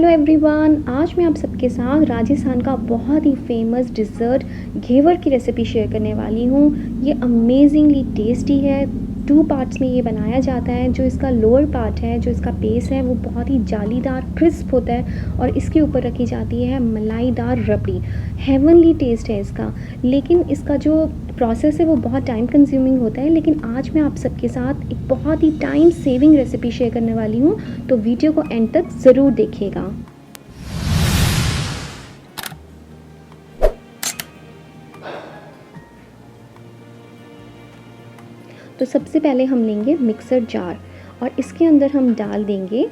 Hello everyone, आज मैं आप सबके साथ राजस्थान का बहुत ही फेमस डिज़र्ट घेवर की रेसिपी शेयर करने वाली हूँ। ये अमेजिंगली टेस्टी है। 2 पार्ट्स में ये बनाया जाता है। जो इसका लोअर पार्ट है, जो इसका बेस है, वो बहुत ही जालीदार क्रिस्प होता है और इसके ऊपर रखी जाती है मलाईदार रबड़ी। हेवनली टेस्ट है इसका, लेकिन इसका जो प्रोसेस है वो बहुत टाइम कंज्यूमिंग होता है। लेकिन आज मैं आप सबके साथ एक बहुत ही टाइम सेविंग रेसिपी शेयर करने वाली हूँ, तो वीडियो को एंड तक ज़रूर देखिएगा। तो सबसे पहले हम लेंगे मिक्सर जार और इसके अंदर हम डाल देंगे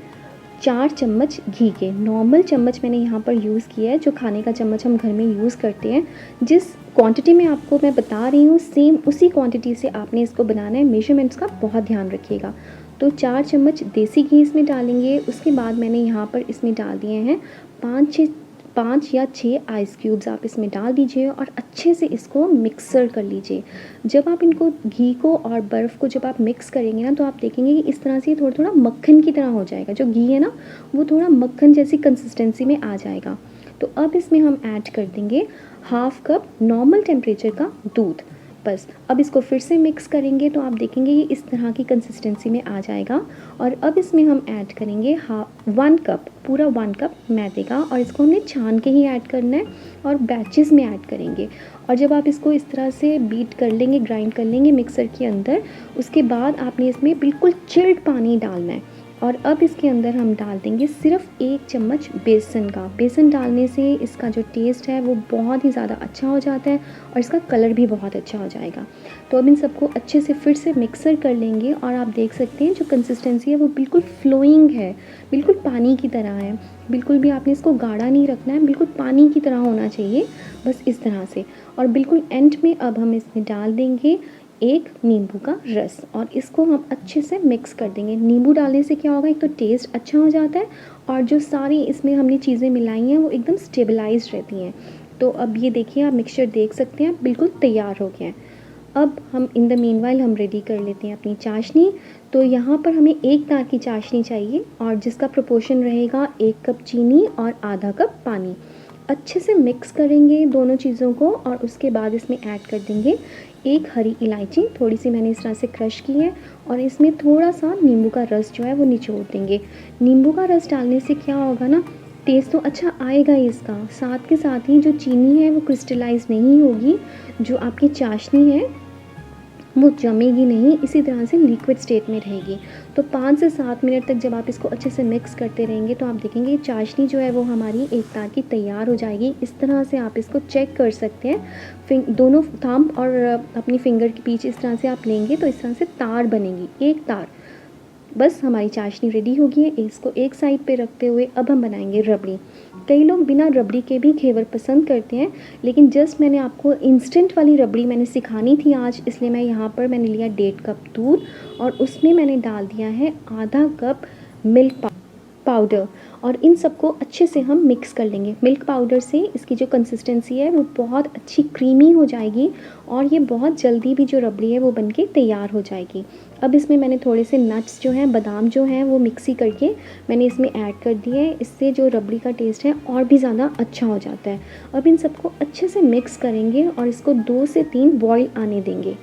4 चम्मच घी के। नॉर्मल चम्मच मैंने यहाँ पर यूज़ किया है, जो खाने का चम्मच हम घर में यूज़ करते हैं। जिस क्वांटिटी में आपको मैं बता रही हूँ, सेम उसी क्वांटिटी से आपने इसको बनाना है। मेजरमेंट्स का बहुत ध्यान रखिएगा। तो 4 चम्मच देसी घी इसमें डालेंगे। उसके बाद मैंने यहाँ पर इसमें डाल दिए हैं 5 या 6 आइस क्यूब्स आप इसमें डाल दीजिए और अच्छे से इसको मिक्सर कर लीजिए। जब आप इनको घी को और बर्फ़ को जब आप मिक्स करेंगे ना, तो आप देखेंगे कि इस तरह से थोड़ा थोड़ा मक्खन की तरह हो जाएगा। जो घी है ना, वो थोड़ा मक्खन जैसी कंसिस्टेंसी में आ जाएगा। तो अब इसमें हम ऐड कर देंगे 1/2 कप नॉर्मल टेम्परेचर का दूध। बस अब इसको फिर से मिक्स करेंगे तो आप देखेंगे ये इस तरह की कंसिस्टेंसी में आ जाएगा। और अब इसमें हम ऐड करेंगे 1 कप, पूरा 1 कप मैदे का, और इसको हमने छान के ही ऐड करना है और बैचेस में ऐड करेंगे। और जब आप इसको इस तरह से बीट कर लेंगे, ग्राइंड कर लेंगे मिक्सर के अंदर, उसके बाद आपने इसमें बिल्कुल चिल्ड पानी डालना है। और अब इसके अंदर हम डाल देंगे सिर्फ 1 चम्मच बेसन का। बेसन डालने से इसका जो टेस्ट है वो बहुत ही ज़्यादा अच्छा हो जाता है और इसका कलर भी बहुत अच्छा हो जाएगा। तो अब इन सबको अच्छे से फिर से मिक्सर कर लेंगे और आप देख सकते हैं जो कंसिस्टेंसी है वो बिल्कुल फ्लोइंग है, बिल्कुल पानी की तरह है। बिल्कुल भी आपने इसको गाढ़ा नहीं रखना है, बिल्कुल पानी की तरह होना चाहिए, बस इस तरह से। और बिल्कुल एंड में अब हम इसमें डाल देंगे 1 नींबू का रस और इसको हम अच्छे से मिक्स कर देंगे। नींबू डालने से क्या होगा, एक तो टेस्ट अच्छा हो जाता है और जो सारी इसमें हमने चीज़ें मिलाई हैं वो एकदम स्टेबलाइज रहती हैं। तो अब ये देखिए, आप मिक्सचर देख सकते हैं बिल्कुल तैयार हो गया है। अब हम इन द मीनवाइल हम रेडी कर लेते हैं अपनी चाशनी। तो यहाँ पर हमें 1 तार की चाशनी चाहिए और जिसका प्रोपोर्शन रहेगा 1 कप चीनी और आधा कप पानी। अच्छे से मिक्स करेंगे दोनों चीज़ों को और उसके बाद इसमें ऐड कर देंगे 1 हरी इलायची, थोड़ी सी मैंने इस तरह से क्रश की है, और इसमें थोड़ा सा नींबू का रस जो है वो निचोड़ देंगे। नींबू का रस डालने से क्या होगा ना, टेस्ट तो अच्छा आएगा ही इसका, साथ के साथ ही जो चीनी है वो क्रिस्टलाइज नहीं होगी, जो आपकी चाशनी है वो जमेगी नहीं, इसी तरह से लिक्विड स्टेट में रहेगी। तो 5 से 7 मिनट तक जब आप इसको अच्छे से मिक्स करते रहेंगे तो आप देखेंगे चाशनी जो है वो हमारी 1 तार की तैयार हो जाएगी। इस तरह से आप इसको चेक कर सकते हैं। दोनों थंब और अपनी फिंगर के बीच इस तरह से आप लेंगे तो इस तरह से तार बनेगी, 1 तार। बस हमारी चाशनी रेडी हो गई है। इसको एक साइड पे रखते हुए अब हम बनाएंगे रबड़ी। कई लोग बिना रबड़ी के भी घेवर पसंद करते हैं, लेकिन जस्ट मैंने आपको इंस्टेंट वाली रबड़ी मैंने सिखानी थी आज, इसलिए मैं यहाँ पर मैंने लिया 1.5 कप दूध और उसमें मैंने डाल दिया है आधा कप मिल्क पाउडर और इन सबको अच्छे से हम मिक्स कर लेंगे। मिल्क पाउडर से इसकी जो कंसिस्टेंसी है वो बहुत अच्छी क्रीमी हो जाएगी और ये बहुत जल्दी भी जो रबड़ी है वो बनके तैयार हो जाएगी। अब इसमें मैंने थोड़े से नट्स जो हैं, बादाम जो हैं, वो मिक्सी करके मैंने इसमें ऐड कर दिए। इससे जो रबड़ी का टेस्ट है और भी ज़्यादा अच्छा हो जाता है। अब इन सबको अच्छे से मिक्स करेंगे और इसको 2 से 3 बॉईल आने देंगे।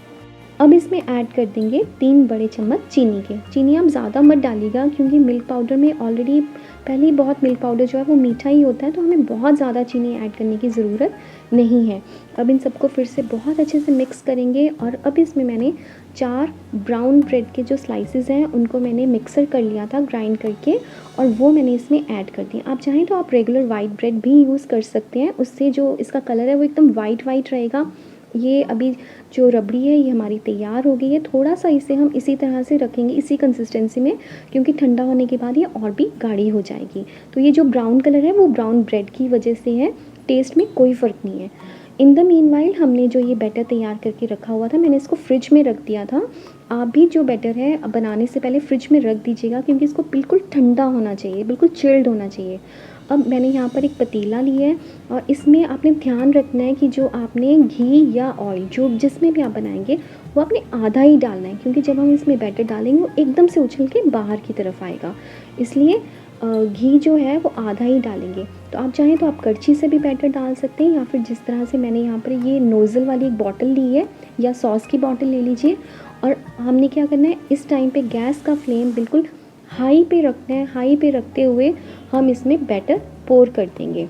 अब इसमें ऐड कर देंगे 3 बड़े चम्मच चीनी के। चीनी आप ज़्यादा मत डालिएगा क्योंकि मिल्क पाउडर में ऑलरेडी पहले ही बहुत मिल्क पाउडर जो है वो मीठा ही होता है, तो हमें बहुत ज़्यादा चीनी ऐड करने की ज़रूरत नहीं है। अब इन सबको फिर से बहुत अच्छे से मिक्स करेंगे और अब इसमें मैंने 4 ब्राउन ब्रेड के जो स्लाइसेस हैं उनको मैंने मिक्सर कर लिया था ग्राइंड करके और वो मैंने इसमें ऐड कर दिया। आप चाहें तो आप रेगुलर वाइट ब्रेड भी यूज़ कर सकते हैं, उससे जो इसका कलर है वो एकदम वाइट रहेगा। ये अभी जो रबड़ी है ये हमारी तैयार हो गई है। थोड़ा सा इसे हम इसी तरह से रखेंगे, इसी कंसिस्टेंसी में, क्योंकि ठंडा होने के बाद ये और भी गाढ़ी हो जाएगी। तो ये जो ब्राउन कलर है वो ब्राउन ब्रेड की वजह से है, टेस्ट में कोई फ़र्क नहीं है। इन द मीनवाइल हमने जो ये बैटर तैयार करके रखा हुआ था, मैंने इसको फ्रिज में रख दिया था। आप भी जो बैटर है बनाने से पहले फ्रिज में रख दीजिएगा क्योंकि इसको बिल्कुल ठंडा होना चाहिए, बिल्कुल चिल्ड होना चाहिए। अब मैंने यहाँ पर एक पतीला लिया है और इसमें आपने ध्यान रखना है कि जो आपने घी या ऑयल जो जिसमें भी आप बनाएंगे वो आपने आधा ही डालना है, क्योंकि जब हम इसमें बैटर डालेंगे वो एकदम से उछल के बाहर की तरफ आएगा। इसलिए घी जो है वो आधा ही डालेंगे। तो आप चाहें तो आप कड़छी से भी बैटर डाल सकते हैं, या फिर जिस तरह से मैंने यहाँ पर ये नोज़ल वाली एक बॉटल ली है या सॉस की बॉटल ले लीजिए। और हमने क्या करना है, इस टाइम पे गैस का फ्लेम बिल्कुल हाई पे रखना है। हाई पे रखते हुए हम इसमें बैटर पोर कर देंगे।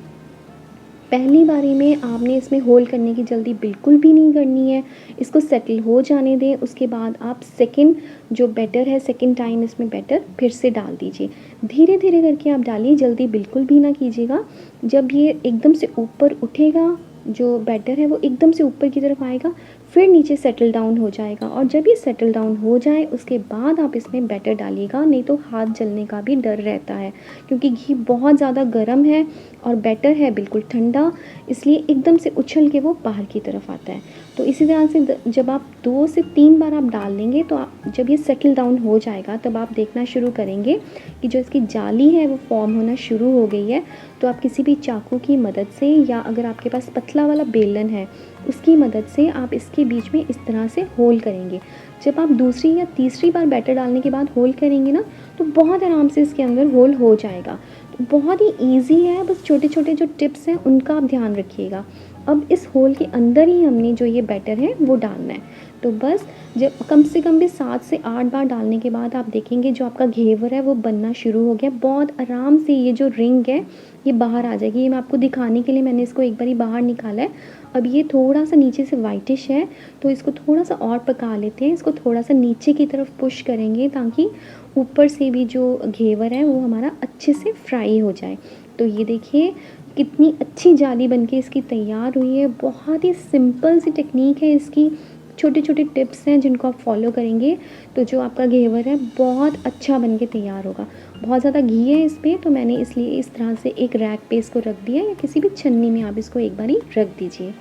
पहली बारी में आपने इसमें होल करने की जल्दी बिल्कुल भी नहीं करनी है, इसको सेटल हो जाने दें। उसके बाद आप सेकंड जो बैटर है, सेकंड टाइम इसमें बैटर फिर से डाल दीजिए। धीरे धीरे करके आप डालिए, जल्दी बिल्कुल भी ना कीजिएगा। जब ये एकदम से ऊपर उठेगा, जो बैटर है वो एकदम से ऊपर की तरफ आएगा, फिर नीचे सेटल डाउन हो जाएगा। और जब ये सेटल डाउन हो जाए उसके बाद आप इसमें बैटर डालिएगा, नहीं तो हाथ जलने का भी डर रहता है, क्योंकि घी बहुत ज़्यादा गर्म है और बैटर है बिल्कुल ठंडा, इसलिए एकदम से उछल के वो बाहर की तरफ आता है। तो इसी तरह से जब आप 2 से 3 बार आप डाल लेंगे, तो जब ये सेटल डाउन हो जाएगा तब आप देखना शुरू करेंगे कि जो इसकी जाली है वो फॉर्म होना शुरू हो गई है। तो आप किसी भी चाकू की मदद से, या अगर आपके पास पतला वाला बेलन है उसकी मदद से आप इसके बीच में इस तरह से होल करेंगे। जब आप दूसरी या तीसरी बार बैटर डालने के बाद होल करेंगे ना, तो बहुत आराम से इसके अंदर होल हो जाएगा। तो बहुत ही ईजी है, बस छोटे छोटे जो टिप्स हैं उनका आप ध्यान रखिएगा। अब इस होल के अंदर ही हमने जो ये बैटर है वो डालना है। तो बस जब कम से कम भी 7 से 8 बार डालने के बाद आप देखेंगे जो आपका घेवर है वो बनना शुरू हो गया। बहुत आराम से ये जो रिंग है ये बाहर आ जाएगी। ये मैं आपको दिखाने के लिए मैंने इसको एक बारी बाहर निकाला है। अब ये थोड़ा सा नीचे से वाइटिश है, तो इसको थोड़ा सा और पका लेते हैं। इसको थोड़ा सा नीचे की तरफ पुश करेंगे ताकि ऊपर से भी जो घेवर है वो हमारा अच्छे से फ्राई हो जाए। तो ये देखिए कितनी अच्छी जाली बनके इसकी तैयार हुई है। बहुत ही सिंपल सी टेक्निक है इसकी, छोटे छोटे टिप्स हैं जिनको आप फॉलो करेंगे तो जो आपका घेवर है बहुत अच्छा बनके तैयार होगा। बहुत ज़्यादा घी है इसमें, तो मैंने इसलिए इस तरह से एक रैक पे इसको रख दिया, या किसी भी छन्नी में आप इसको एक बारी रख दीजिए।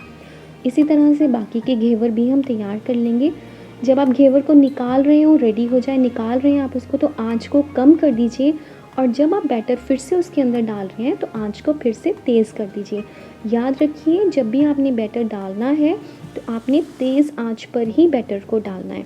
इसी तरह से बाकी के घेवर भी हम तैयार कर लेंगे। जब आप घेवर को निकाल रहे हो, रेडी हो जाए, निकाल रहे हैं आप उसको, तो आँच को कम कर दीजिए। और जब आप बैटर फिर से उसके अंदर डाल रहे हैं तो आँच को फिर से तेज़ कर दीजिए। याद रखिए जब भी आपने बैटर डालना है तो आपने तेज़ आँच पर ही बैटर को डालना है।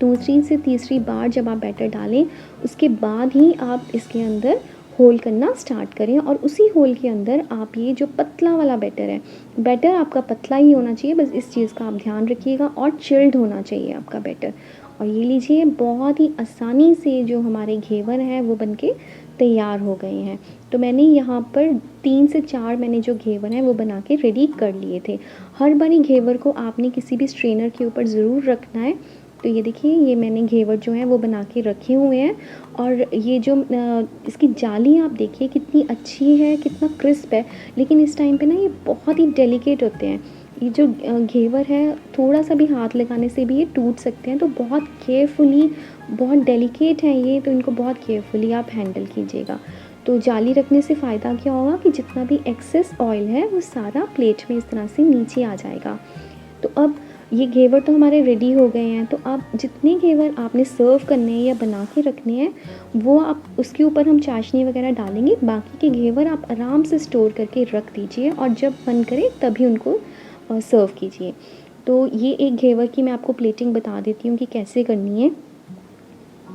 दूसरी से तीसरी बार जब आप बैटर डालें उसके बाद ही आप इसके अंदर होल करना स्टार्ट करें, और उसी होल के अंदर आप ये जो पतला वाला बैटर है, बैटर आपका पतला ही होना चाहिए, बस इस चीज़ का आप ध्यान रखिएगा, और चिल्ड होना चाहिए आपका बैटर। और ये लीजिए बहुत ही आसानी से जो हमारे घेवर हैं वो बनके तैयार हो गए हैं। तो मैंने यहाँ पर 3 से 4 मैंने जो घेवर हैं वो बना के रेडी कर लिए थे। हर बारी घेवर को आपने किसी भी स्ट्रेनर के ऊपर ज़रूर रखना है। तो ये देखिए ये मैंने घेवर जो हैं वो बना के रखे हुए हैं, और ये जो इसकी जाली आप देखिए कितनी अच्छी है, कितना क्रिस्प है। लेकिन इस टाइम पे ना ये बहुत ही डेलिकेट होते हैं। ये जो घेवर है थोड़ा सा भी हाथ लगाने से भी ये टूट सकते हैं, तो बहुत केयरफुली, बहुत डेलिकेट हैं ये, तो इनको बहुत केयरफुली आप हैंडल कीजिएगा। तो जाली रखने से फ़ायदा क्या होगा कि जितना भी एक्सेस ऑयल है वो सारा प्लेट में इस तरह से नीचे आ जाएगा। तो अब ये घेवर तो हमारे रेडी हो गए हैं। तो आप जितने घेवर आपने सर्व करने हैं या बना के रखने हैं वो आप उसके ऊपर हम चाशनी वगैरह डालेंगे। बाकी के घेवर आप आराम से स्टोर करके रख दीजिए, और जब मन करे तभी उनको सर्व कीजिए। तो ये एक घेवर की मैं आपको प्लेटिंग बता देती हूँ कि कैसे करनी है।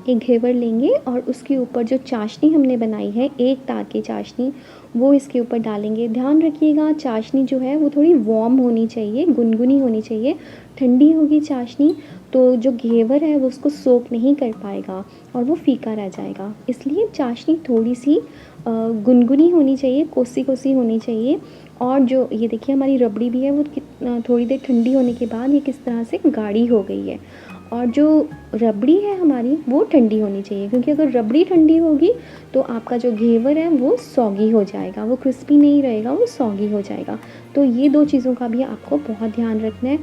एक घेवर लेंगे और उसके ऊपर जो चाशनी हमने बनाई है, एक तार की चाशनी, वो इसके ऊपर डालेंगे। ध्यान रखिएगा चाशनी जो है वो थोड़ी वार्म होनी चाहिए, गुनगुनी होनी चाहिए। ठंडी होगी चाशनी तो जो घेवर है वो उसको सोक नहीं कर पाएगा और वो फीका रह जाएगा। इसलिए चाशनी थोड़ी सी गुनगुनी होनी चाहिए, कोसी कोसी होनी चाहिए। और जो ये देखिए हमारी रबड़ी भी है वो थोड़ी देर ठंडी होने के बाद ये किस तरह से गाढ़ी हो गई है। और जो रबड़ी है हमारी वो ठंडी होनी चाहिए, क्योंकि अगर रबड़ी ठंडी होगी तो आपका जो घेवर है वो सौगी हो जाएगा, वो क्रिस्पी नहीं रहेगा, वो सौगी हो जाएगा। तो ये 2 चीज़ों का भी आपको बहुत ध्यान रखना है।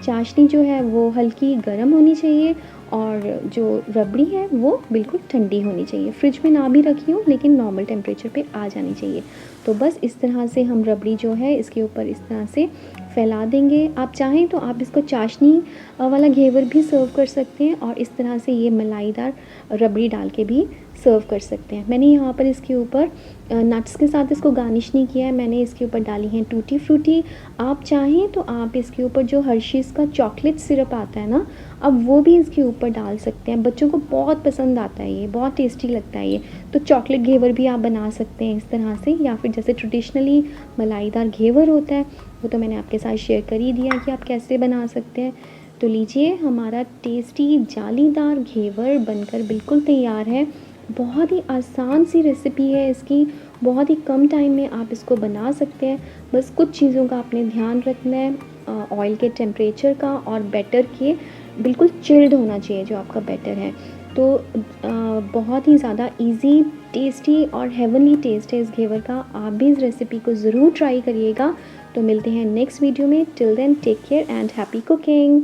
चाशनी जो है वो हल्की गर्म होनी चाहिए, और जो रबड़ी है वो बिल्कुल ठंडी होनी चाहिए। फ्रिज में ना भी रखी हो लेकिन नॉर्मल टेम्परेचर पे आ जानी चाहिए। तो बस इस तरह से हम रबड़ी जो है इसके ऊपर इस तरह से फैला देंगे। आप चाहें तो आप इसको चाशनी वाला घेवर भी सर्व कर सकते हैं, और इस तरह से ये मलाईदार रबड़ी डाल के भी सर्व कर सकते हैं। मैंने यहाँ पर इसके ऊपर नट्स के साथ इसको गार्निश नहीं किया है, मैंने इसके ऊपर डाली है टूटी फ्रूटी। आप चाहें तो आप इसके ऊपर जो हर्शीज़ का चॉकलेट सिरप आता है ना, अब वो भी इसके ऊपर डाल सकते हैं। बच्चों को बहुत पसंद आता है, ये बहुत टेस्टी लगता है ये। तो चॉकलेट घेवर भी आप बना सकते हैं इस तरह से, या फिर जैसे ट्रेडिशनली मलाईदार घेवर होता है वो तो मैंने आपके साथ शेयर कर ही दिया कि आप कैसे बना सकते हैं। तो लीजिए, हमारा टेस्टी जालीदार घेवर बनकर बिल्कुल तैयार है। बहुत ही आसान सी रेसिपी है इसकी, बहुत ही कम टाइम में आप इसको बना सकते हैं। बस कुछ चीज़ों का आपने ध्यान रखना है, ऑयल के टेम्परेचर का और बैटर के बिल्कुल चिल्ड होना चाहिए जो आपका बैटर है। तो बहुत ही ज़्यादा इजी, टेस्टी और हेवनली टेस्ट है इस घेवर का। आप भी इस रेसिपी को ज़रूर ट्राई करिएगा। तो मिलते हैं नेक्स्ट वीडियो में। Till then take care and happy cooking.